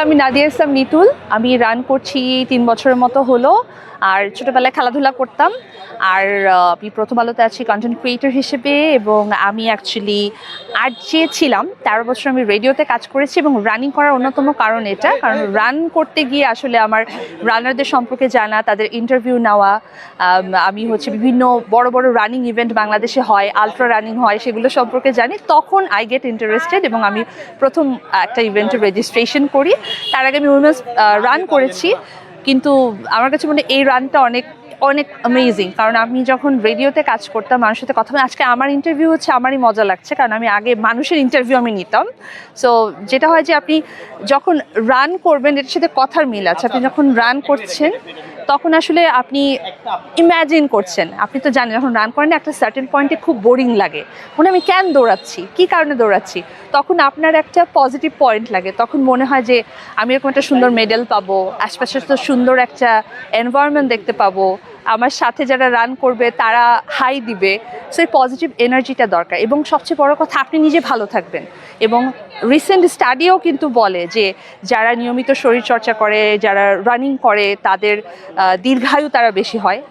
আমি নাদিয়া ইসলাম নিতুল। আমি রান করছি 3 বছরের মতো হলো। আর ছোটবেলায় খেলাধুলা করতাম। আর আমি প্রথম আলোতে আছি কন্টেন্ট ক্রিয়েটর হিসেবে, এবং আমি অ্যাকচুয়ালি আরজে ছিলাম। 13 বছর আমি রেডিওতে কাজ করেছি, এবং রানিং করার অন্যতম কারণ এটা, কারণ রান করতে গিয়ে আসলে আমার রানারদের সম্পর্কে জানা, তাদের ইন্টারভিউ নেওয়া। আমি বিভিন্ন বড় বড় রানিং ইভেন্ট বাংলাদেশে হয়, আলট্রা রানিং হয়, সেগুলো সম্পর্কে জানি। তখন আই গেট ইন্টারেস্টেড, এবং আমি প্রথম একটা ইভেন্টের রেজিস্ট্রেশন করি। তার আগে আমি উইমেন্স রান করেছি, কিন্তু আমার কাছে মনে হয় এই রানটা অনেক অনেক অ্যামেজিং। কারণ আমি যখন রেডিওতে কাজ করতাম, মানুষের সাথে কথা বলে, আজকে আমার ইন্টারভিউ হচ্ছে, আমারই মজা লাগছে, কারণ আমি আগে মানুষের ইন্টারভিউ আমি নিতাম। সো যেটা হয় যে আপনি যখন রান করবেন, এটার সাথে কথার মিল আছে। আপনি যখন রান করছেন তখন আসলে আপনি ইম্যাজিন করছেন। আপনি তো জানেন যখন রান করেন একটা সার্টেন পয়েন্টে খুব বোরিং লাগে, মনে আমি কেন দৌড়াচ্ছি, কী কারণে দৌড়াচ্ছি। তখন আপনার একটা পজিটিভ পয়েন্ট লাগে, তখন মনে হয় যে আমি এরকম একটা সুন্দর মেডেল পাবো, আশপাশে তো সুন্দর একটা এনভায়রনমেন্ট দেখতে পাবো, আমার সাথে যারা রান করবে তারা হাই দিবে। সো এই পজিটিভ এনার্জিটা দরকার, এবং সবচেয়ে বড় কথা আপনি নিজে ভালো থাকবেন। এবং রিসেন্ট স্টাডিও কিন্তু বলে যে যারা নিয়মিত শরীরচর্চা করে, যারা রানিং করে, তাদের দীর্ঘায়ু তারা বেশি হয়।